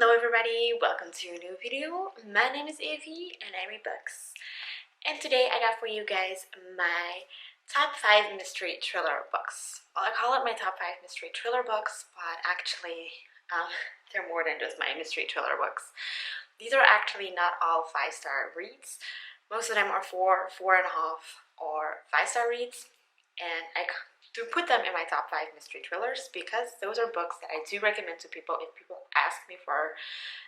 Hello everybody, welcome to a new video. My name is Evi and I read books. And today I got for you guys my top 5 mystery thriller books. Well, I call it my top 5 mystery thriller books, but actually they're more than just my mystery thriller books. These are actually not all 5-star reads. Most of them are 4, 4.5, or 5-star reads. And I do put them in my top 5 mystery thrillers because those are books that I do recommend to people if people ask me for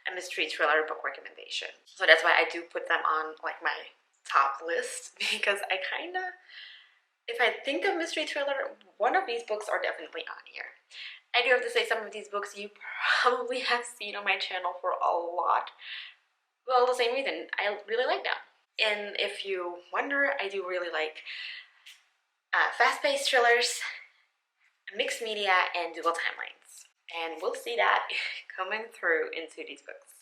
a mystery thriller book recommendation. So that's why I do put them on like my top list, because I kind of, if I think of mystery thriller, one of these books are definitely on here. I do have to say, some of these books you probably have seen on my channel for a lot. Well, the same reason, I really like them. And if you wonder, I do really like fast-paced thrillers, mixed media, and dual timelines. And we'll see that coming through into these books.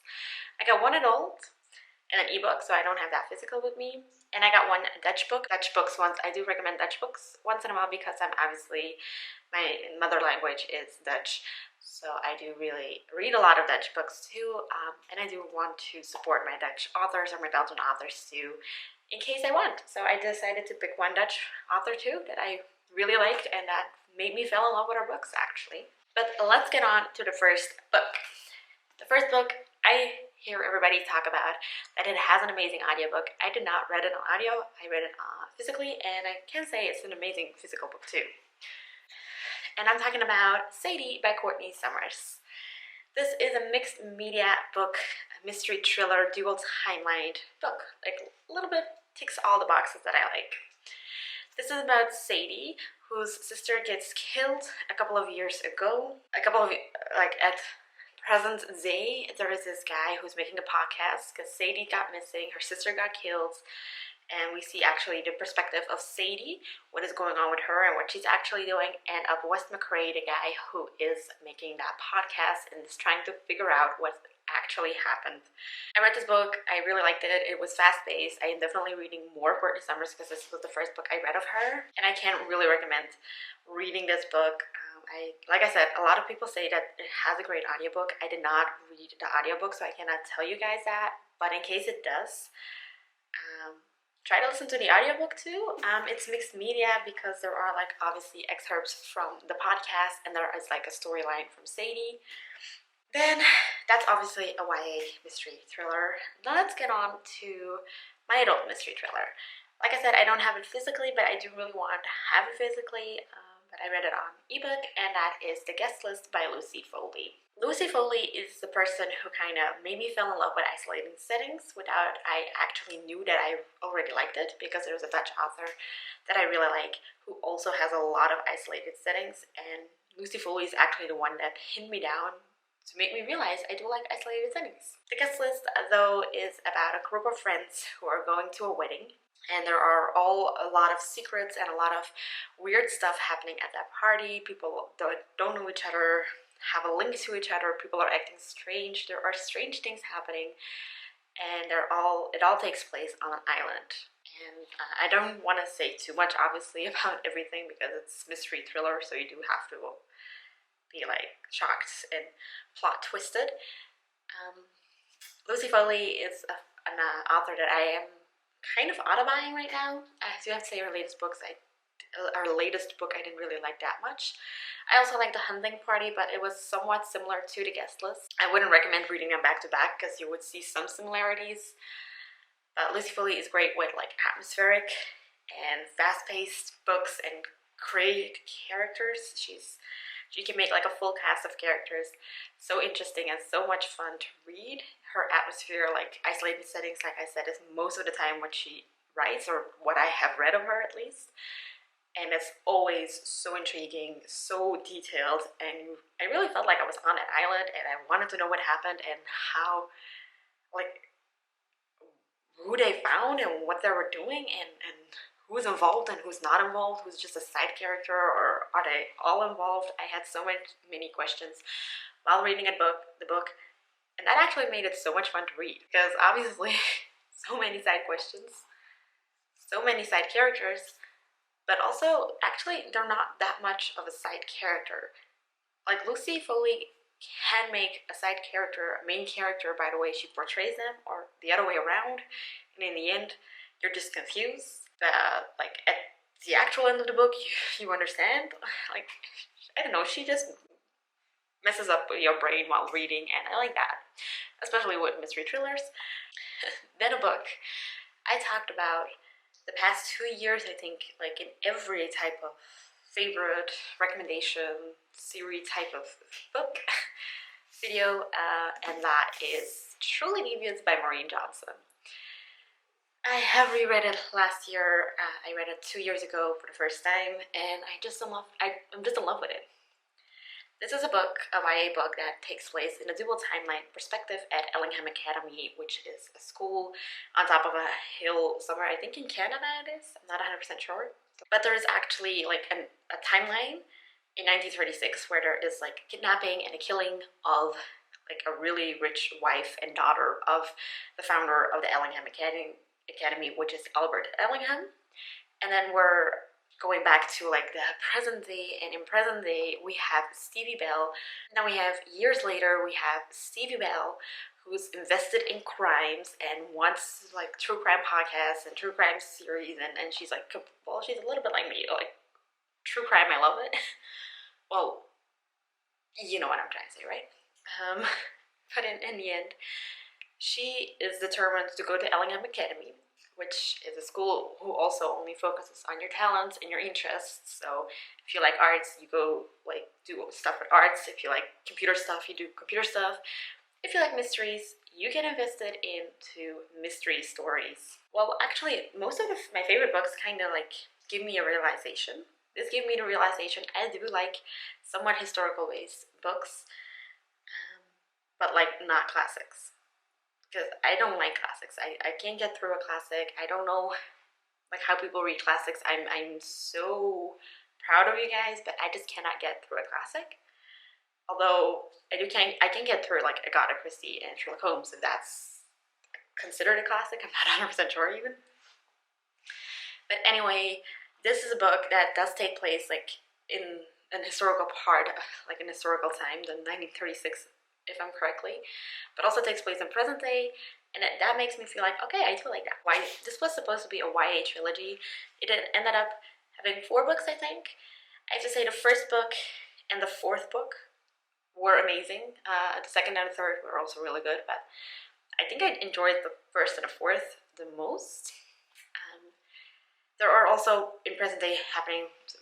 I got one adult and an ebook, so I don't have that physical with me. And I got one Dutch book. Dutch books once, I do recommend Dutch books once in a while because I'm obviously, my mother language is Dutch. So I do really read a lot of Dutch books too. And I do want to support my Dutch authors or my Belgian authors too, in case I want. So I decided to pick one Dutch author too that I really liked and that made me fall in love with her books actually. But let's get on to the first book. The first book, I hear everybody talk about that it has an amazing audiobook. I did not read it on audio, I read it physically, and I can say it's an amazing physical book too. And I'm talking about Sadie by Courtney Summers. This is a mixed media book, a mystery thriller, dual timeline book. Like a little bit ticks all the boxes that I like. This is about Sadie, whose sister gets killed a couple of years ago. At present day, there is this guy who's making a podcast because Sadie got missing, her sister got killed, and we see actually the perspective of Sadie, what is going on with her and what she's actually doing, and of Wes McCrae, the guy who is making that podcast and is trying to figure out what actually happened. I read this book, I really liked it. It was fast-paced. I am definitely reading more Courtney Summers because this was the first book I read of her, and I can't really recommend reading this book. Like I said, a lot of people say that it has a great audiobook. I did not read the audiobook, so I cannot tell you guys that, but in case it does, try to listen to the audiobook too. It's mixed media because there are like obviously excerpts from the podcast and there is like a storyline from Sadie. Then that's obviously a YA mystery thriller. Now let's get on to my adult mystery thriller. Like I said, I don't have it physically, but I do really want to have it physically. But I read it on ebook, and that is The Guest List by Lucy Foley. Lucy Foley is the person who kind of made me fall in love with isolating settings without I actually knew that I already liked it, because there's a Dutch author that I really like who also has a lot of isolated settings, and Lucy Foley is actually the one that pinned me down to make me realize I do like isolated settings. The Guest List, though, is about a group of friends who are going to a wedding, and there are a lot of secrets and a lot of weird stuff happening at that party. People don't know each other, have a link to each other, people are acting strange, there are strange things happening, and it all takes place on an island. And I don't want to say too much obviously about everything because it's mystery thriller, so you do have to be like shocked and plot twisted. Lucy Foley is an author that I am kind of auto-buying right now. I do have to say her latest book I didn't really like that much. I also like The Hunting Party, but it was somewhat similar to The Guest List. I wouldn't recommend reading them back to back because you would see some similarities. But Lucy Foley is great with like atmospheric and fast-paced books and great characters. She can make like a full cast of characters. So interesting and so much fun to read. Her atmosphere, like isolated settings, like I said, is most of the time what she writes, or what I have read of her at least. And it's always so intriguing, so detailed, and I really felt like I was on an island and I wanted to know what happened and how, like, who they found and what they were doing and who's involved and who's not involved, who's just a side character, or are they all involved? I had so many questions while reading the book, and that actually made it so much fun to read because obviously so many side questions, so many side characters, but also actually they're not that much of a side character. Like Lucy Foley can make a side character a main character by the way she portrays them, or the other way around, and in the end you're just confused. Like at the actual end of the book, you understand. Like, I don't know, she just messes up your brain while reading, and I like that, especially with mystery thrillers. Then a book I talked about the past 2 years, I think, like in every type of favorite recommendation series type of book video, and that is Truly Deviant by Maureen Johnson. I have reread it last year. I read it 2 years ago for the first time, and I'm just in love with it. This is a book, a YA book, that takes place in a dual timeline perspective at Ellingham Academy, which is a school on top of a hill somewhere, I think in Canada it is, I'm not 100% sure. But there is actually like a timeline in 1936 where there is like kidnapping and a killing of like a really rich wife and daughter of the founder of the Ellingham Academy, which is Albert Ellingham. And then we're going back to like the present day, and in present day we have Stevie Bell. Then we have years later we have Stevie Bell, who's invested in crimes and wants like true crime podcasts and true crime series, and she's like, well, she's a little bit like me, like true crime, I love it. Well, you know what I'm trying to say, right? But in the end, she is determined to go to Ellingham Academy, which is a school who also only focuses on your talents and your interests. So if you like arts, you go like do stuff with arts. If you like computer stuff, you do computer stuff. If you like mysteries, you get invested into mystery stories. Well, actually, most of my favorite books kind of like give me a realization. This gave me the realization I do like somewhat historical based books, but like not classics. Because I don't like classics. I can't get through a classic. I don't know like how people read classics. I'm so proud of you guys, but I just cannot get through a classic. Although I can get through like Agatha Christie and Sherlock Holmes, if that's considered a classic. I'm not 100% sure even. But anyway, this is a book that does take place like in an historical part, like an historical time, the 1936, if I'm correctly, but also takes place in present day, and that makes me feel like, okay, I do like that. Why this was supposed to be a YA trilogy. It ended up having 4 books, I think. I have to say the first book and the 4th book were amazing. The second and the third were also really good, but I think I enjoyed the first and the 4th the most. There are also, in present day,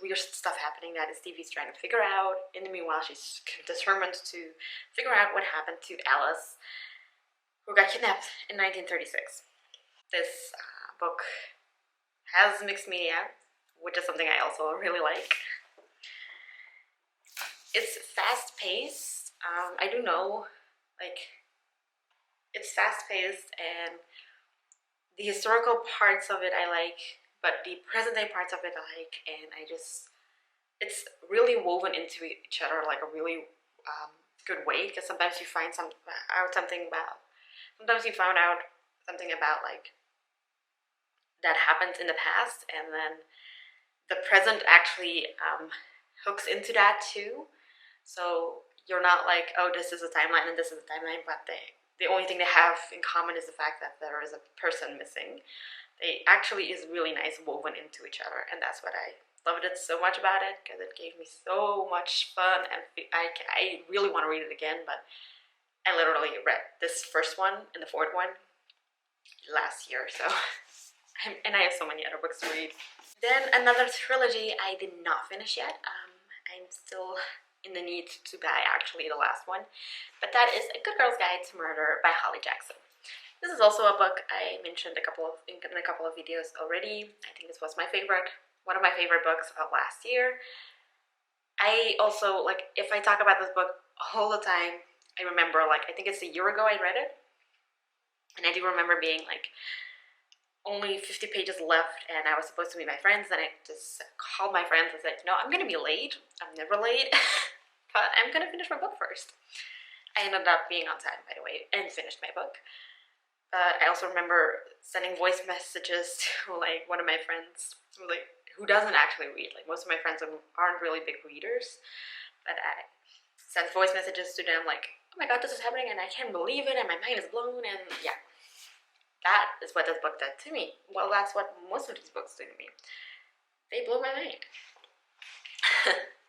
weird stuff happening that Stevie's trying to figure out. In the meanwhile, she's determined to figure out what happened to Alice, who got kidnapped in 1936. This book has mixed media, which is something I also really like. It's fast-paced. I do know, like, it's fast-paced, and the historical parts of it I like, but the present day parts of it I like, and it's really woven into each other like a really good way, because sometimes you find something about like that happened in the past, and then the present actually hooks into that too. So you're not like, oh, this is a timeline and this is a timeline, but the only thing they have in common is the fact that there is a person missing. They actually is really nice woven into each other, and that's what I loved it so much about it, because it gave me so much fun, and I really want to read it again, but I literally read this first one and the 4th one last year, so and I have so many other books to read. Then another trilogy I did not finish yet. I'm still in the need to buy actually the last one, but that is A Good Girl's Guide to Murder by Holly Jackson. This is also a book I mentioned in a couple of videos already. I think this was one of my favorite books of last year. I also, like, if I talk about this book all the time, I remember, like, I think it's a year ago I read it, and I do remember being like only 50 pages left, and I was supposed to meet my friends, and I just called my friends and said, no, I'm gonna be late. I'm never late, but I'm gonna finish my book first. I ended up being on time, by the way, and finished my book. But I also remember sending voice messages to like one of my friends who doesn't actually read. Like most of my friends aren't really big readers, but send voice messages to them like, oh my god, this is happening and I can't believe it and my mind is blown, and yeah. That is what this book did to me. Well, that's what most of these books do to me. They blow my mind.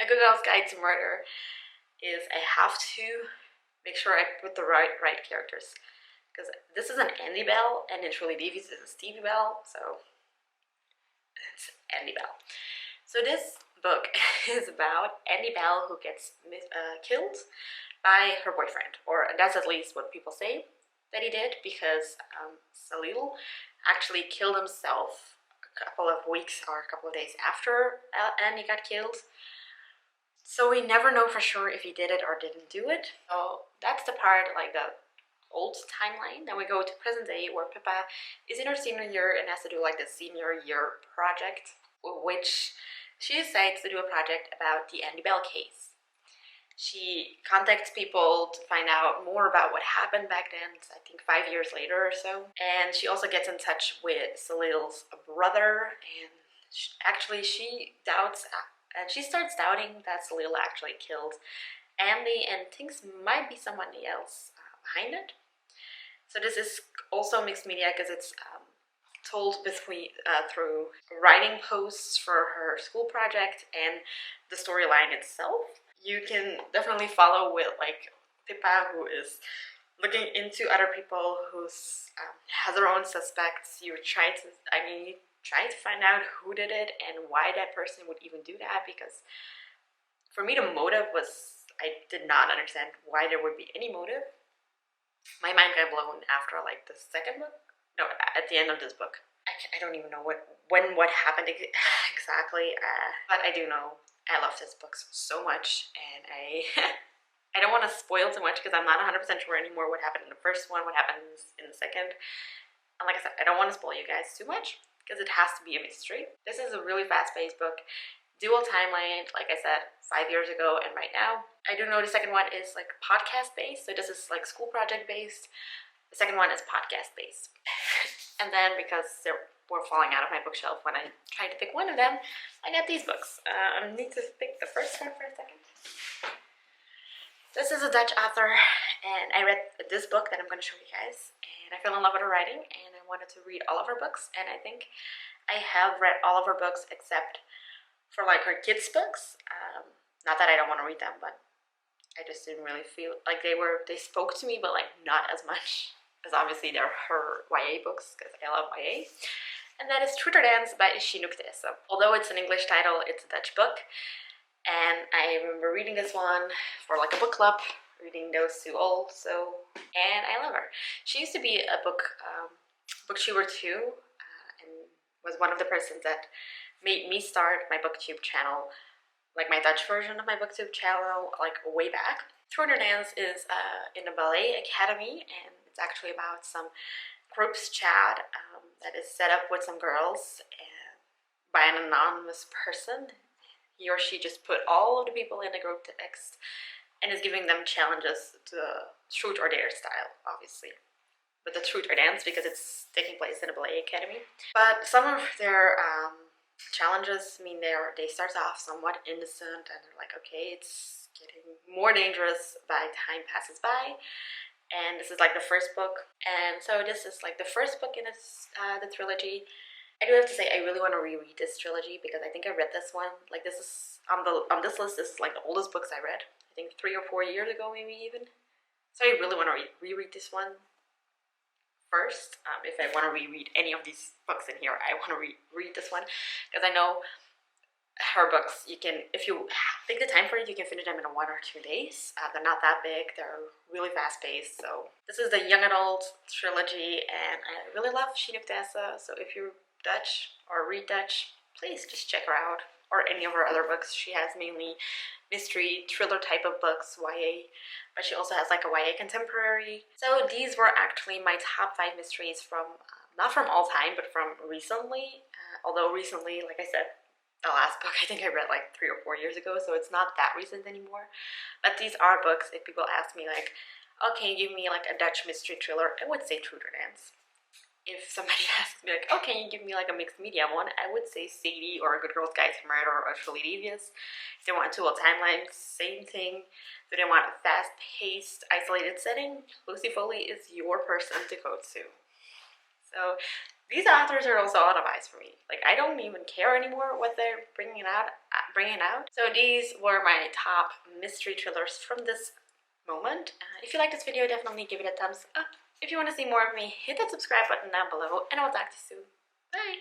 A Good Girl's Guide to Murder is I have to make sure I put the right characters. Because this is an Andy Bell, and in Truly Devious is a Stevie Bell, so it's Andy Bell. So this book is about Andy Bell who gets killed by her boyfriend, or that's at least what people say that he did, because Salil actually killed himself a couple of weeks or a couple of days after Andy got killed. So we never know for sure if he did it or didn't do it. So that's the part, like the old timeline. Then we go to present day where Pippa is in her senior year and has to do like the senior year project, which she decides to do a project about the Andy Bell case. She contacts people to find out more about what happened back then, I think 5 years later or so. And she also gets in touch with Salil's brother, and she doubts, and she starts doubting that Salil actually killed Andy and thinks might be somebody else behind it. So this is also mixed media because it's told through writing posts for her school project and the storyline itself. You can definitely follow with like Pippa, who is looking into other people, who has her own suspects. You try to find out who did it and why that person would even do that, because for me the motive was, I did not understand why there would be any motive. My mind got blown after like the second book. No, at the end of this book. I don't even know what happened exactly, but I do know I love this book so much, and I don't want to spoil too much because I'm not 100% sure anymore what happened in the first one, what happens in the second. And like I said, I don't want to spoil you guys too much because it has to be a mystery. This is a really fast-paced book. Dual timeline, like I said, 5 years ago and right now. I do know the second one is like podcast-based, so this is like school project-based. The second one is podcast-based. And then because they were falling out of my bookshelf when I tried to pick one of them, I got these books. I need to pick the first one for a second. This is a Dutch author, and I read this book that I'm going to show you guys, and I fell in love with her writing, and I wanted to read all of her books, and I think I have read all of her books except for like her kids' books. Not that I don't want to read them, but I just didn't really feel like they spoke to me, but like not as much as obviously they're her YA books, because I love YA. And that is Truth or Dance by Chinook Tessa. Although it's an English title, it's a Dutch book. And I remember reading this one for like a book club, reading those two also, and I love her. She used to be a booktuber too, and was one of the persons that made me start my booktube channel, like my Dutch version of my booktube channel, like way back. Truth or Dance is in a ballet academy, and it's actually about some groups chat that is set up with some girls by an anonymous person. He or she just put all of the people in the group text and is giving them challenges to the Truth or Dare style, obviously. But the Truth or Dance because it's taking place in a ballet academy. But some of their challenges mean they start off somewhat innocent, and they're like, okay, it's getting more dangerous by time passes by. And this is like the first book, and so this is like the first book in this the trilogy. I do have to say I really want to reread this trilogy because I think I read this one. Like this is on this list. This is like the oldest books I read. I think 3 or 4 years ago, maybe even. So I really want to reread this one first. If I want to reread any of these books in here, I want to read this one because I know her books, you can, if you take the time for it, you can finish them in 1 or 2 days. They're not that big, they're really fast paced. So this is the young adult trilogy, and I really love Chinook Tessa. So if you're Dutch or read Dutch, please just check her out, or any of her other books. She has mainly mystery, thriller type of books, YA, but she also has like a YA contemporary. So these were actually my top 5 mysteries from, not from all time, but from recently. Although recently, like I said, the last book I think I read like 3 or 4 years ago, so it's not that recent anymore. But these are books, if people ask me like, okay, give me like a Dutch mystery thriller, I would say Truth or Dance. if somebody asks me like, oh, can you give me like a mixed media one, I would say Sadie or A Good Girl's Guide to Murder or Truly Devious. If they want dual timelines, same thing. If they want a fast-paced, isolated setting, Lucy Foley is your person to go to. So these authors are also auto-buys for me. Like, I don't even care anymore what they're bringing out. So these were my top mystery thrillers from this moment. If you like this video, definitely give it a thumbs up. If you want to see more of me, hit that subscribe button down below, and I'll talk to you soon. Bye!